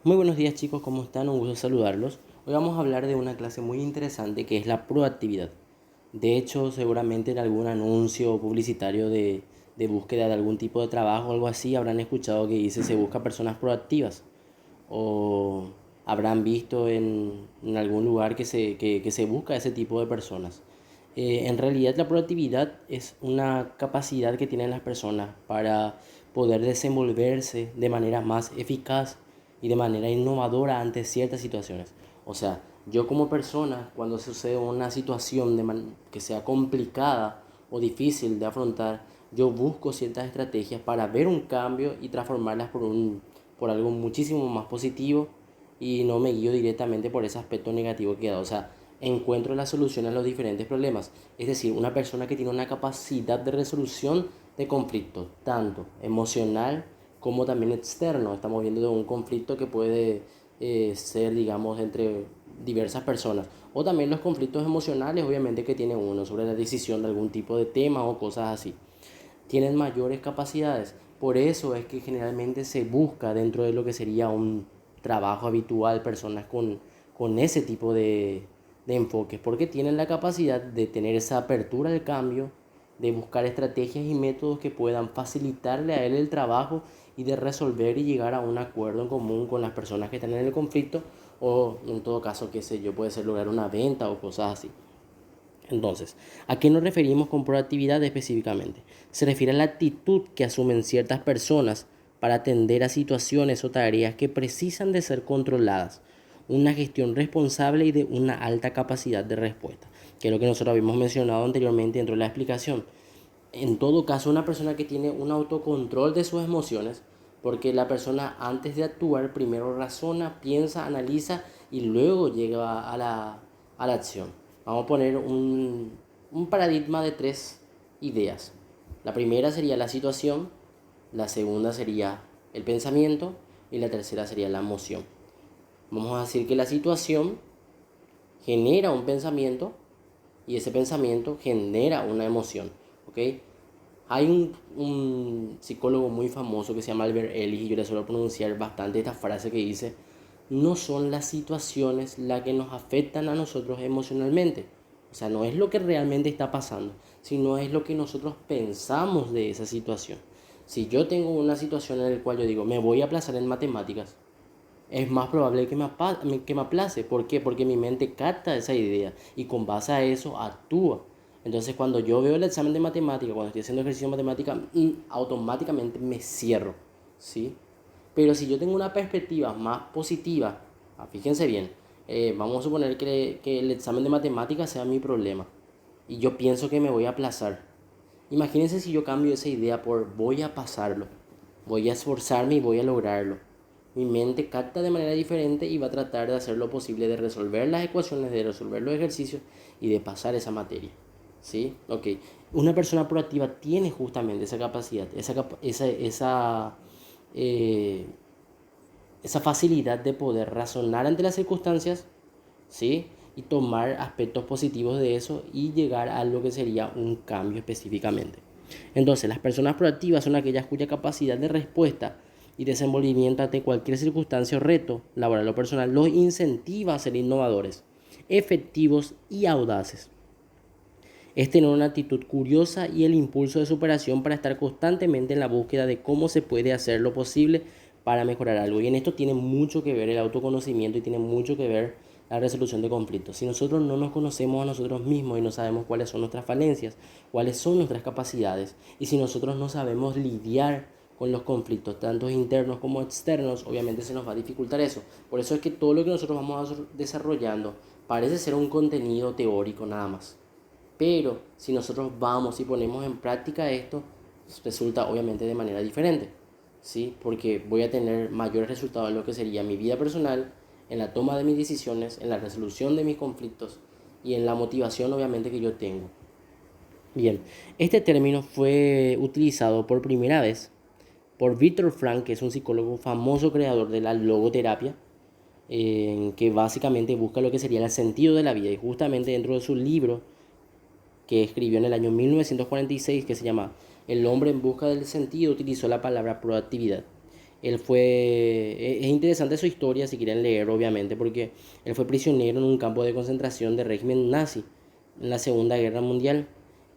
Muy buenos días chicos, ¿cómo están? Un gusto saludarlos. Hoy vamos a hablar de una clase muy interesante que es la proactividad. De hecho, seguramente en algún anuncio publicitario de búsqueda de algún tipo de trabajo o algo así habrán escuchado que dice se busca personas proactivas. O habrán visto en algún lugar que se busca ese tipo de personas. En realidad la proactividad es una capacidad que tienen las personas para poder desenvolverse de manera más eficaz y de manera innovadora ante ciertas situaciones. O sea, yo como persona, cuando sucede una situación que sea complicada o difícil de afrontar, yo busco ciertas estrategias para ver un cambio y transformarlas por algo muchísimo más positivo y no me guío directamente por ese aspecto negativo que da. O sea, encuentro la solución a los diferentes problemas. Es decir, una persona que tiene una capacidad de resolución de conflictos, tanto emocional como también externo. Estamos viendo de un conflicto que puede ser, digamos, entre diversas personas. O también los conflictos emocionales, obviamente, que tiene uno sobre la decisión de algún tipo de tema o cosas así. Tienen mayores capacidades. Por eso es que generalmente se busca dentro de lo que sería un trabajo habitual personas con ese tipo de enfoques, porque tienen la capacidad de tener esa apertura al cambio, de buscar estrategias y métodos que puedan facilitarle a él el trabajo y de resolver y llegar a un acuerdo en común con las personas que están en el conflicto o en todo caso, qué sé yo, puede ser lograr una venta o cosas así. Entonces, ¿a qué nos referimos con proactividad específicamente? Se refiere a la actitud que asumen ciertas personas para atender a situaciones o tareas que precisan de ser controladas, una gestión responsable y de una alta capacidad de respuesta, que es lo que nosotros habíamos mencionado anteriormente dentro de la explicación. En todo caso, una persona que tiene un autocontrol de sus emociones, porque la persona antes de actuar primero razona, piensa, analiza y luego llega a la acción. Vamos a poner un paradigma de tres ideas. La primera sería la situación, la segunda sería el pensamiento y la tercera sería la emoción. Vamos a decir que la situación genera un pensamiento y ese pensamiento genera una emoción. ¿Ok? Hay un psicólogo muy famoso que se llama Albert Ellis y yo le suelo pronunciar bastante esta frase que dice: no son las situaciones las que nos afectan a nosotros emocionalmente. O sea, no es lo que realmente está pasando, sino es lo que nosotros pensamos de esa situación. Si yo tengo una situación en la cual yo digo, me voy a aplazar en matemáticas, es más probable que me aplace. ¿Por qué? Porque mi mente capta esa idea y con base a eso actúa. Entonces, cuando yo veo el examen de matemática, cuando estoy haciendo ejercicio de matemática, automáticamente me cierro, ¿sí? Pero si yo tengo una perspectiva más positiva, fíjense bien, vamos a suponer que el examen de matemática sea mi problema y yo pienso que me voy a aplazar. Imagínense si yo cambio esa idea por voy a pasarlo, voy a esforzarme y voy a lograrlo. Mi mente capta de manera diferente y va a tratar de hacer lo posible de resolver las ecuaciones, de resolver los ejercicios y de pasar esa materia. ¿Sí? Ok. Una persona proactiva tiene justamente esa capacidad, eh, esa facilidad de poder razonar ante las circunstancias, ¿sí? Y tomar aspectos positivos de eso y llegar a lo que sería un cambio específicamente. Entonces, las personas proactivas son aquellas cuya capacidad de respuesta y desenvolvimiento ante cualquier circunstancia o reto, laboral o personal, los incentiva a ser innovadores, efectivos y audaces. Es tener una actitud curiosa y el impulso de superación para estar constantemente en la búsqueda de cómo se puede hacer lo posible para mejorar algo. Y en esto tiene mucho que ver el autoconocimiento y tiene mucho que ver la resolución de conflictos. Si nosotros no nos conocemos a nosotros mismos y no sabemos cuáles son nuestras falencias, cuáles son nuestras capacidades, y si nosotros no sabemos lidiar con los conflictos, tanto internos como externos, obviamente se nos va a dificultar eso. Por eso es que todo lo que nosotros vamos desarrollando parece ser un contenido teórico nada más. Pero si nosotros vamos y ponemos en práctica esto, resulta obviamente de manera diferente, ¿sí? Porque voy a tener mayores resultados en lo que sería mi vida personal, en la toma de mis decisiones, en la resolución de mis conflictos y en la motivación obviamente que yo tengo. Bien, este término fue utilizado por primera vez por Viktor Frankl, que es un psicólogo famoso creador de la logoterapia, que básicamente busca lo que sería el sentido de la vida. Y justamente dentro de su libro que escribió en el año 1946, que se llama El hombre en busca del sentido, utilizó la palabra proactividad. Es interesante su historia si quieren leer, obviamente, porque él fue prisionero en un campo de concentración del régimen nazi en la Segunda Guerra Mundial.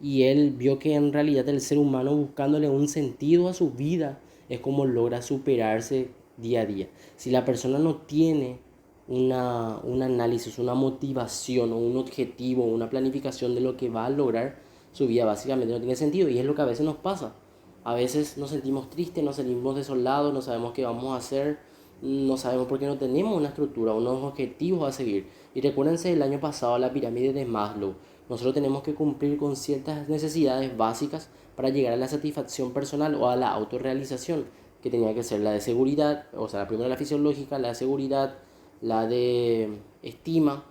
Y él vio que en realidad el ser humano, buscándole un sentido a su vida, es como logra superarse día a día. Si la persona no tiene un análisis, una motivación o un objetivo, una planificación de lo que va a lograr, su vida básicamente no tiene sentido. Y es lo que a veces nos pasa. A veces nos sentimos tristes, nos sentimos desolados, no sabemos qué vamos a hacer, no sabemos por qué no tenemos una estructura, unos objetivos a seguir. Y recuérdense el año pasado la pirámide de Maslow. Nosotros tenemos que cumplir con ciertas necesidades básicas para llegar a la satisfacción personal o a la autorrealización, que tenía que ser la de seguridad, o sea, la primera la fisiológica, la de seguridad, la de estima,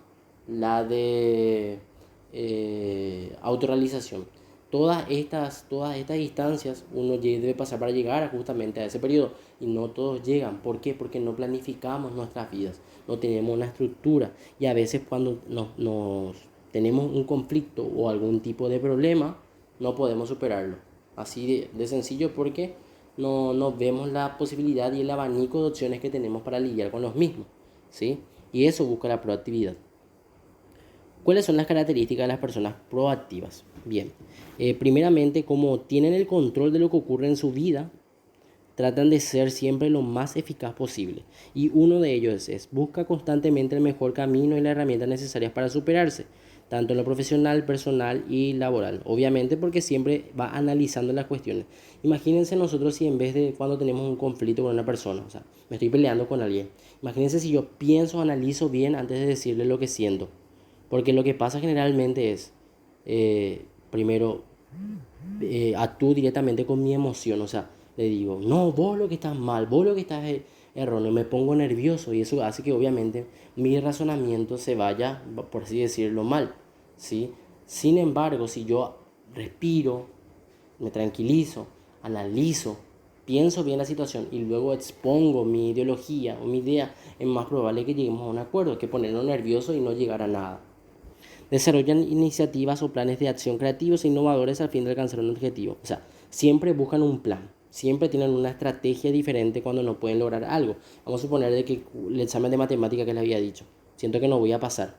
la de autorrealización. Todas estas instancias uno debe pasar para llegar justamente a ese periodo, y no todos llegan. ¿Por qué? Porque no planificamos nuestras vidas, no tenemos una estructura, y a veces cuando nos tenemos un conflicto o algún tipo de problema, no podemos superarlo. Así de sencillo, porque no vemos la posibilidad y el abanico de opciones que tenemos para lidiar con los mismos, ¿sí? Y eso busca la proactividad. ¿Cuáles son las características de las personas proactivas? Bien, primeramente, como tienen el control de lo que ocurre en su vida, tratan de ser siempre lo más eficaz posible. Y uno de ellos es busca constantemente el mejor camino y las herramientas necesarias para superarse, tanto en lo profesional, personal y laboral. Obviamente porque siempre va analizando las cuestiones. Imagínense nosotros si en vez de cuando tenemos un conflicto con una persona, o sea, me estoy peleando con alguien, imagínense si yo pienso, analizo bien antes de decirle lo que siento. Porque lo que pasa generalmente es, primero, actúo directamente con mi emoción, o sea, le digo, no, vos lo que estás mal, vos lo que estás erróneo, me pongo nervioso, y eso hace que obviamente mi razonamiento se vaya, por así decirlo, mal, ¿sí? Sin embargo, si yo respiro, me tranquilizo, analizo, pienso bien la situación y luego expongo mi ideología o mi idea, es más probable que lleguemos a un acuerdo que ponernos nervioso y no llegar a nada. Desarrollan iniciativas o planes de acción creativos e innovadores al fin de alcanzar un objetivo. O sea, siempre buscan un plan, siempre tienen una estrategia diferente cuando no pueden lograr algo. Vamos a suponer de que el examen de matemática que les había dicho, siento que no voy a pasar.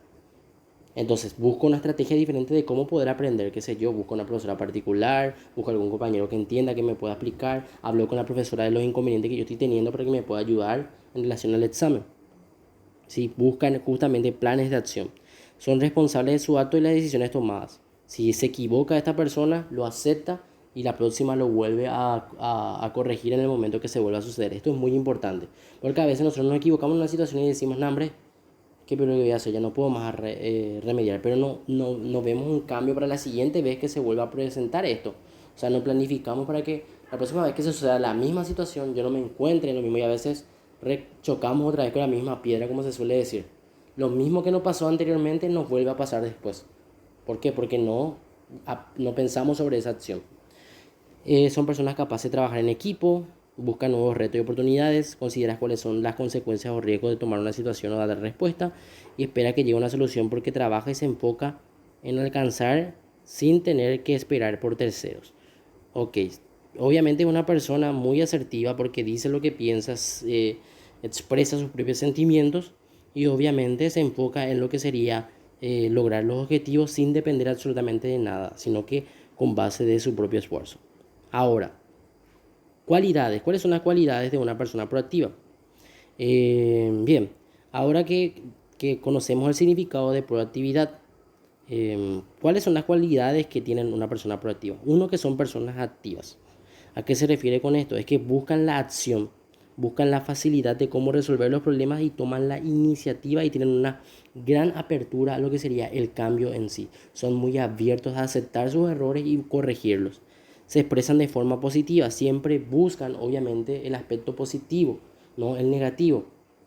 Entonces busco una estrategia diferente de cómo poder aprender, qué sé yo, busco una profesora particular, busco algún compañero que entienda, que me pueda explicar, hablo con la profesora de los inconvenientes que yo estoy teniendo para que me pueda ayudar en relación al examen. ¿Sí? Buscan justamente planes de acción. Son responsables de su acto y las decisiones tomadas. Si se equivoca esta persona, lo acepta y la próxima lo vuelve a corregir en el momento que se vuelva a suceder. Esto es muy importante, porque a veces nosotros nos equivocamos en una situación y decimos, no, hombre, ¿qué pero que voy a hacer? Ya no puedo más remediar, pero no vemos un cambio para la siguiente vez que se vuelva a presentar esto. O sea, no planificamos para que la próxima vez que se suceda la misma situación, yo no me encuentre en lo mismo, y a veces chocamos otra vez con la misma piedra, como se suele decir. Lo mismo que nos pasó anteriormente nos vuelve a pasar después. ¿Por qué? Porque no pensamos sobre esa acción. Son personas capaces de trabajar en equipo, buscan nuevos retos y oportunidades, consideran cuáles son las consecuencias o riesgos de tomar una situación o dar respuesta, y espera que llegue una solución porque trabaja y se enfoca en alcanzar sin tener que esperar por terceros. Ok, obviamente es una persona muy asertiva porque dice lo que piensa, expresa sus propios sentimientos, y obviamente se enfoca en lo que sería lograr los objetivos sin depender absolutamente de nada, sino que con base de su propio esfuerzo. Ahora, cualidades. ¿Cuáles son las cualidades de una persona proactiva? Bien, ahora que conocemos el significado de proactividad, ¿cuáles son las cualidades que tienen una persona proactiva? Uno, que son personas activas. ¿A qué se refiere con esto? Es que buscan la acción, buscan la facilidad de cómo resolver los problemas y toman la iniciativa y tienen una gran apertura a lo que sería el cambio en sí. Son muy abiertos a aceptar sus errores y corregirlos. Se expresan de forma positiva, siempre buscan obviamente el aspecto positivo, no el negativo.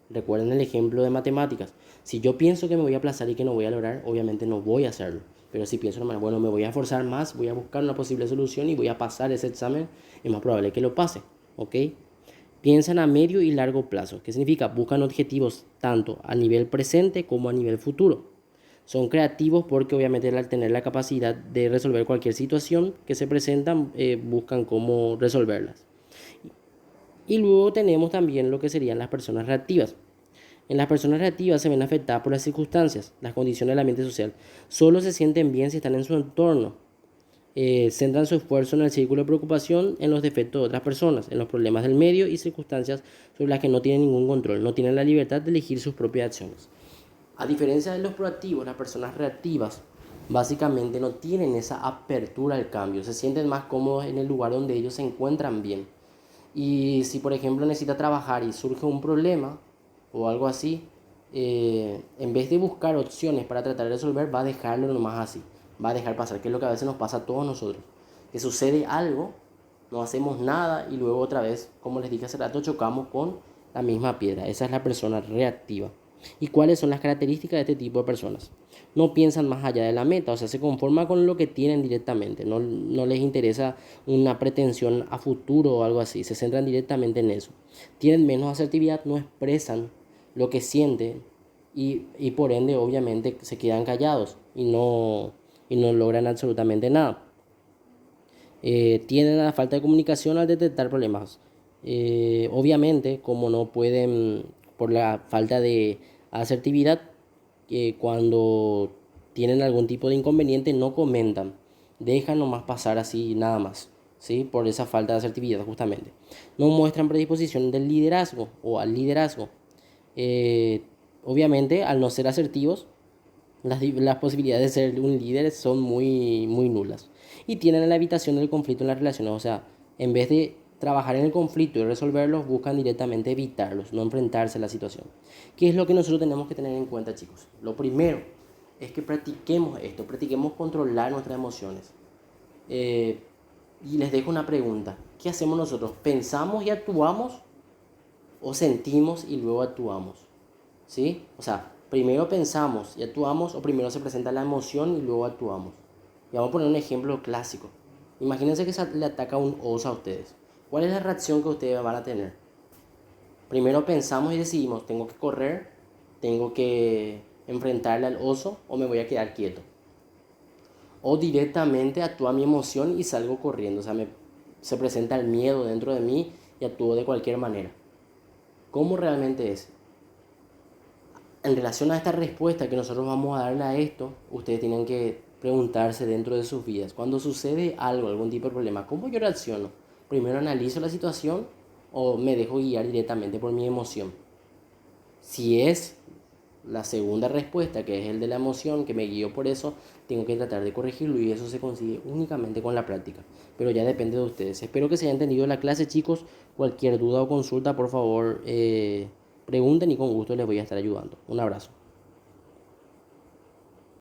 Recuerden el ejemplo de matemáticas. Si yo pienso que me voy a aplazar y que no voy a lograr, obviamente no voy a hacerlo. Pero si pienso, bueno, me voy a esforzar más, voy a buscar una posible solución y voy a pasar ese examen, es más probable que lo pase. ¿Ok? Piensan a medio y largo plazo. ¿Qué significa? Buscan objetivos tanto a nivel presente como a nivel futuro. Son creativos porque obviamente al tener la capacidad de resolver cualquier situación que se presenta, buscan cómo resolverlas. Y luego tenemos también lo que serían las personas reactivas. En las personas reactivas se ven afectadas por las circunstancias, las condiciones del ambiente social. Solo se sienten bien si están en su entorno. Centran su esfuerzo en el círculo de preocupación, en los defectos de otras personas, en los problemas del medio y circunstancias sobre las que no tienen ningún control, no tienen la libertad de elegir sus propias acciones. A diferencia de los proactivos, las personas reactivas básicamente no tienen esa apertura al cambio, se sienten más cómodos en el lugar donde ellos se encuentran bien. Y si por ejemplo necesita trabajar y surge un problema o algo así, en vez de buscar opciones para tratar de resolver, va a dejarlo nomás así, va a dejar pasar, que es lo que a veces nos pasa a todos nosotros, que sucede algo, no hacemos nada y luego otra vez, como les dije hace rato, chocamos con la misma piedra. Esa es la persona reactiva. ¿Y cuáles son las características de este tipo de personas? No piensan más allá de la meta, o sea, se conforman con lo que tienen directamente, no les interesa una pretensión a futuro o algo así, se centran directamente en eso. Tienen menos asertividad, no expresan lo que sienten y por ende obviamente se quedan callados y no logran absolutamente nada. Tienen a la falta de comunicación al detectar problemas. Obviamente, como no pueden, por la falta de asertividad, cuando tienen algún tipo de inconveniente no comentan, dejan nomás pasar así nada más, ¿sí? Por esa falta de asertividad justamente. No muestran predisposición del liderazgo o al liderazgo. Eh, Obviamente, al no ser asertivos, las posibilidades de ser un líder son muy nulas. Y tienen la evitación del conflicto en las relaciones. O sea, en vez de trabajar en el conflicto y resolverlos, buscan directamente evitarlos, no enfrentarse a la situación. ¿Qué es lo que nosotros tenemos que tener en cuenta, chicos? Lo primero es que practiquemos esto, practiquemos controlar nuestras emociones. Eh, y les dejo una pregunta. ¿Qué hacemos nosotros? ¿Pensamos y actuamos o sentimos y luego actuamos? ¿Sí? O sea, primero pensamos y actuamos o primero se presenta la emoción y luego actuamos. Y vamos a poner un ejemplo clásico. Imagínense que le ataca un oso a ustedes. ¿Cuál es la reacción que ustedes van a tener? Primero pensamos y decidimos, tengo que correr, tengo que enfrentarle al oso o me voy a quedar quieto. O directamente actúa mi emoción y salgo corriendo. O sea, se presenta el miedo dentro de mí y actúo de cualquier manera. ¿Cómo realmente es? En relación a esta respuesta que nosotros vamos a darle a esto, ustedes tienen que preguntarse dentro de sus vidas, cuando sucede algo, algún tipo de problema, ¿cómo yo reacciono? Primero analizo la situación o me dejo guiar directamente por mi emoción. Si es la segunda respuesta, que es el de la emoción, que me guío por eso, tengo que tratar de corregirlo y eso se consigue únicamente con la práctica. Pero ya depende de ustedes. Espero que se haya entendido la clase, chicos. Cualquier duda o consulta, por favor, pregunten y con gusto les voy a estar ayudando. Un abrazo.